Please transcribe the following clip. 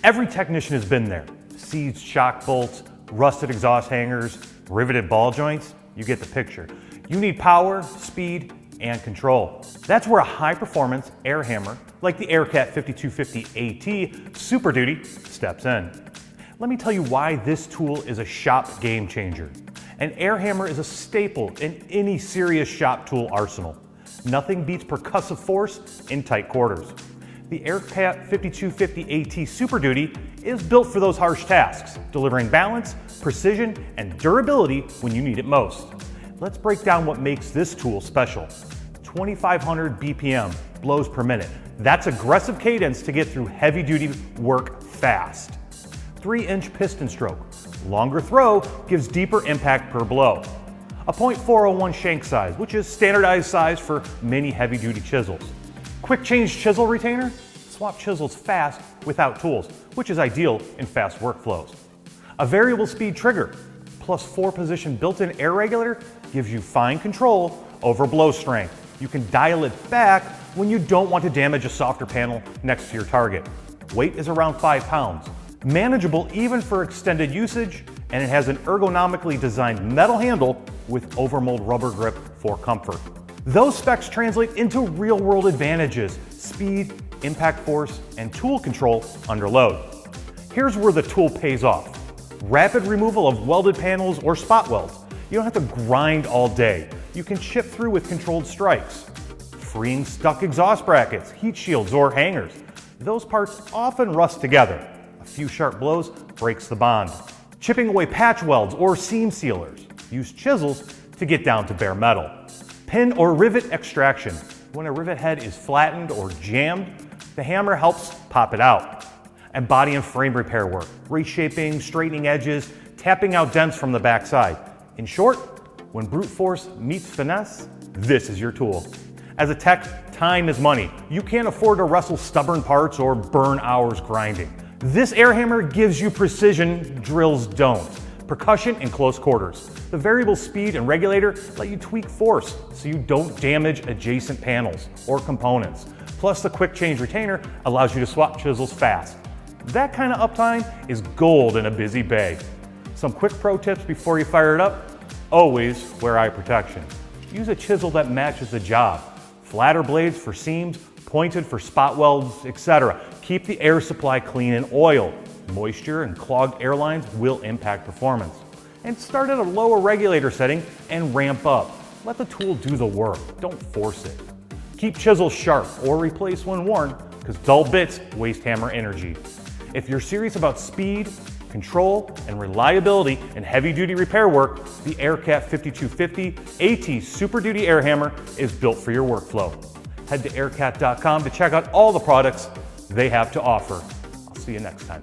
Every technician has been there. Seized shock bolts, rusted exhaust hangers, riveted ball joints, you get the picture. You need power, speed, and control. That's where a high-performance air hammer like the AIRCAT 5250 AT Super Duty steps in. Let me tell you why this tool is a shop game changer. An air hammer is a staple in any serious shop tool arsenal. Nothing beats percussive force in tight quarters. The AIRCAT 5250 AT Super Duty is built for those harsh tasks, delivering balance, precision, and durability when you need it most. Let's break down what makes this tool special. 2,500 BPM, blows per minute. That's aggressive cadence to get through heavy-duty work fast. 3-inch piston stroke. Longer throw gives deeper impact per blow. A .401 shank size, which is standardized size for many heavy-duty chisels. Quick change chisel retainer. Swap chisels fast without tools, which is ideal in fast workflows. A variable speed trigger, plus 4-position built-in air regulator gives you fine control over blow strength. You can dial it back when you don't want to damage a softer panel next to your target. Weight is around 5 pounds. Manageable even for extended usage, and it has an ergonomically designed metal handle with overmold rubber grip for comfort. Those specs translate into real-world advantages: speed, impact force, and tool control under load. Here's where the tool pays off. Rapid removal of welded panels or spot welds. You don't have to grind all day. You can chip through with controlled strikes. Freeing stuck exhaust brackets, heat shields, or hangers. Those parts often rust together. A few sharp blows breaks the bond. Chipping away patch welds or seam sealers. Use chisels to get down to bare metal. Pin or rivet extraction. When a rivet head is flattened or jammed, the hammer helps pop it out. And body and frame repair work. Reshaping, straightening edges, tapping out dents from the backside. In short, when brute force meets finesse, this is your tool. As a tech, time is money. You can't afford to wrestle stubborn parts or burn hours grinding. This air hammer gives you precision drills don't. Percussion in close quarters. The variable speed and regulator let you tweak force so you don't damage adjacent panels or components. Plus, the quick change retainer allows you to swap chisels fast. That kind of uptime is gold in a busy bay. Some quick pro tips before you fire it up: always wear eye protection. Use a chisel that matches the job. Flatter blades for seams, pointed for spot welds, etc. Keep the air supply clean and oiled. Moisture and clogged air lines will impact performance. And start at a lower regulator setting and ramp up. Let the tool do the work, don't force it. Keep chisels sharp or replace when worn, because dull bits waste hammer energy. If you're serious about speed, control, and reliability in heavy-duty repair work, the AIRCAT 5250 AT Super Duty Air Hammer is built for your workflow. Head to aircat.com to check out all the products they have to offer. I'll see you next time.